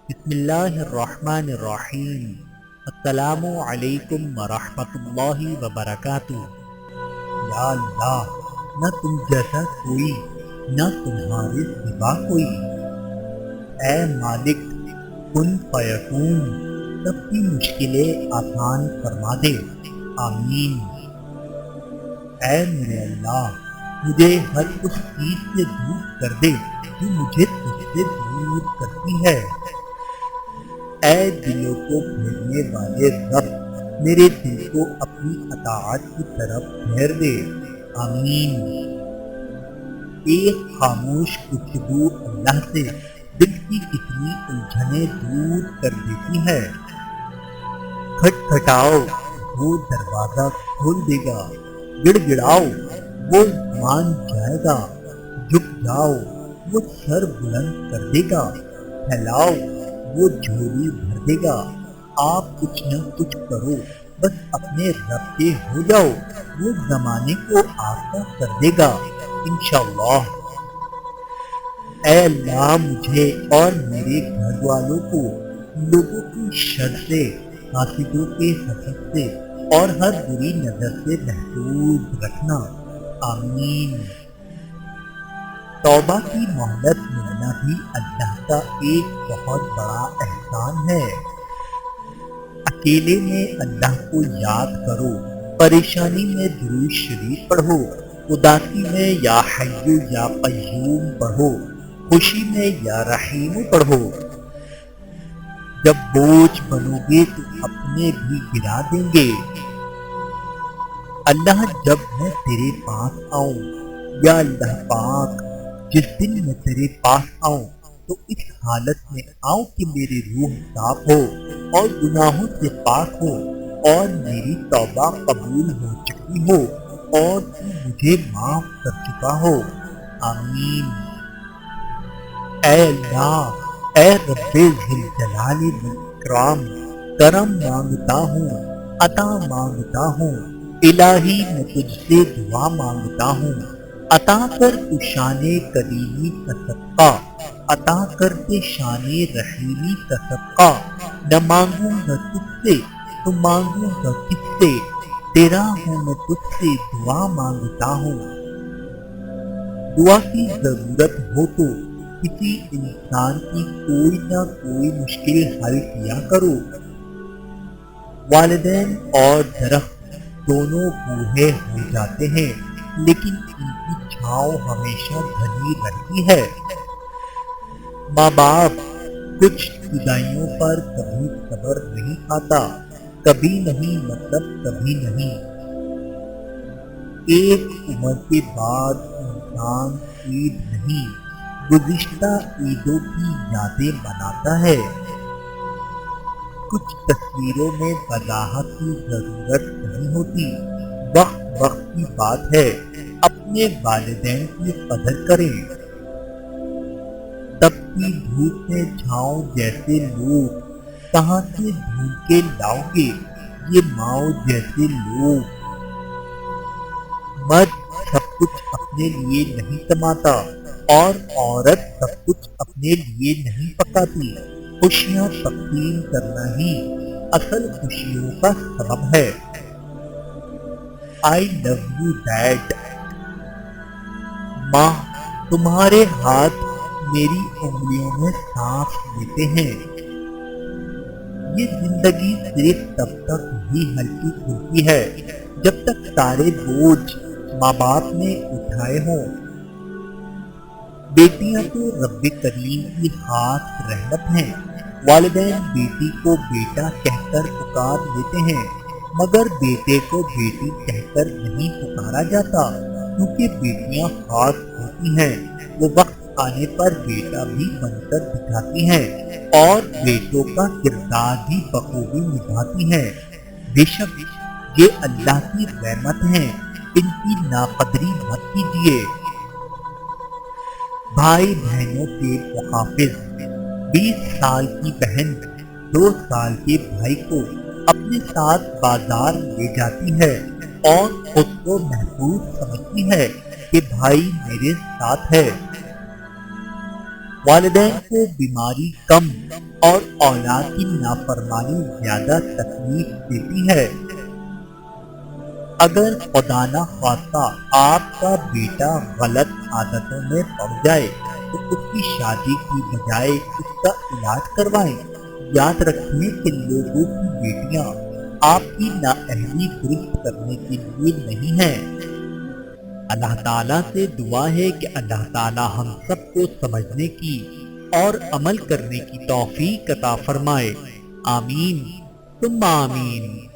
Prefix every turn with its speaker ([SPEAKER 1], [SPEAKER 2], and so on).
[SPEAKER 1] بسم اللہ الرحمن الرحیم۔ السلام علیکم ورحمۃ اللہ وبرکاتہ۔ یا اللہ، نہ تم جیسا کوئی، نہ تمہارے سوا کوئی۔ اے مالک کن فیکون، سب کی مشکلیں آسان فرما دے، آمین۔ اے میرے اللہ، مجھے ہر اس چیز سے دور کر دے جو مجھے تجھ سے دور کرتی ہے۔ اے دلوں کو پھیرنے والے رب، میرے دل کو اپنی اطاعت کی طرف پھیر دے، آمین۔ ایک خاموش گفتگو اللہ سے دل کی کتنی الجھنیں دور کر دیتی ہے۔ کھٹکھٹاؤ، وہ دروازہ کھول دے گا، گڑ گڑاؤ، وہ مان جائے گا، جھک جاؤ، وہ سر بلند کر دے گا، پھیلاؤ، وہ جھولی بھر دے گا۔ آپ کچھ نہ کچھ کرو، بس اپنے رب کے ہو جاؤ، وہ زمانے کو آپ کا کر دے گا انشاءاللہ۔ اے اللہ، مجھے اور میرے گھر والوں کو لوگوں کی شر سے، حاسدوں کے حسد سے اور ہر بری نظر سے محفوظ رکھنا، آمین۔ توبہ کی مہلت ملنا بھی اللہ کا ایک بہت بڑا احسان ہے۔ اکیلے میں اللہ کو یاد کرو، پریشانی میں درود شریف پڑھو، اداسی میں یا حی یا قیوم پڑھو، خوشی میں یا رحیم پڑھو۔ جب بوجھ بنو گے تو اپنے بھی گرا دیں گے۔ اللہ جب میں تیرے پاس آؤں، یا اللہ پاک جس دن میں تیرے پاس آؤں تو اس حالت میں آؤں کہ میری روح صاف ہو اور گناہوں سے پاک ہو اور میری توبہ قبول ہو چکی ہو اور تو مجھے معاف کر چکا ہو، آمین۔ اے اللہ، اے رب ذوالجلال والاکرام، کرم مانگتا ہوں، عطا مانگتا ہوں، الہی میں تجھ سے دعا مانگتا ہوں، عطا کر تو شان کریمی کا صدقہ، عطا کر دے شان رحیمی کا صدقہ۔ نہ مانگوں گا تجھ سے تو مانگوں گا کس سے، تیرا ہوں میں تجھ سے دعا مانگتا ہوں۔ دعا کی ضرورت ہو تو کسی انسان کی کوئی نہ کوئی مشکل حل کیا کرو۔ والدین اور درخت دونوں بوڑھے ہو جاتے ہیں لیکن ان کی چھاؤں ہمیشہ گھنی رہتی ہے۔ ماں باپ کچھ جدائیوں پر کبھی صبر نہیں آتا، کبھی نہیں مطلب کبھی نہیں۔ ایک عمر کے بعد انسان عید نہیں، گزشتہ عیدوں کی یادیں بناتا ہے۔ کچھ تصویروں میں وضاحت کی ضرورت نہیں ہوتی، وقت وقت کی بات ہے۔ اپنے والدین کی قدر کریں۔ تپتی دھوپ میں چھاؤں جیسے لوگ کہاں سے ڈھونڈ کے لاؤ گے یہ ماؤں جیسے لوگ۔ مرد سب کچھ اپنے لیے نہیں کماتا اور عورت سب کچھ اپنے لیے نہیں پکاتی۔ خوشیاں تقسیم کرنا ہی اصل خوشیوں کا سبب ہے۔ آئی لو یو ڈیڈ۔ ماں، تمہارے ہاتھ میری انگلیوں میں سانس لیتے ہیں۔ یہ زندگی صرف تب تک ہی ہلکی پھلکی ہے جب تک سارے بوجھ ماں باپ نے اٹھائے ہوں۔ بیٹیاں تو رب کریم کی خاص رحمت ہیں۔ والدین بیٹی کو بیٹا کہہ کر پکار لیتے ہیں، مگر بیٹے کو بیٹی کہہ کر نہیں پکارا جاتا، کیونکہ بیٹیاں خاص ہوتی ہیں۔ وہ وقت آنے پر بیٹا بھی بن کر دکھاتی ہیں اور بیٹوں کا کردار بھی بخوبی نبھاتی ہیں۔ بے شک یہ اللہ کی رحمت ہیں، ان کی ناقدری مت کیجیے۔ بھائی بہنوں کے محافظ۔ 20 سال کی بہن 2 سال کے بھائی کو اپنے ساتھ بازار لے جاتی ہے اور خود کو محفوظ سمجھتی ہے کہ بھائی میرے ساتھ ہے۔ والدین کو بیماری کم اور اولاد کی نافرمانی زیادہ تکلیف دیتی ہے۔ اگر خدا نہ خواستہ آپ کا بیٹا غلط عادتوں میں پڑ جائے تو اس کی شادی کی بجائے اس کا علاج کروائیں۔ یاد رکھیں کہ لوگوں کی بیٹیاں آپ کی نااہلی درست کرنے کے لیے نہیں ہیں۔ اللہ تعالیٰ سے دعا ہے کہ اللہ تعالیٰ ہم سب کو سمجھنے کی اور عمل کرنے کی توفیق عطا فرمائے۔ آمین ثم آمین۔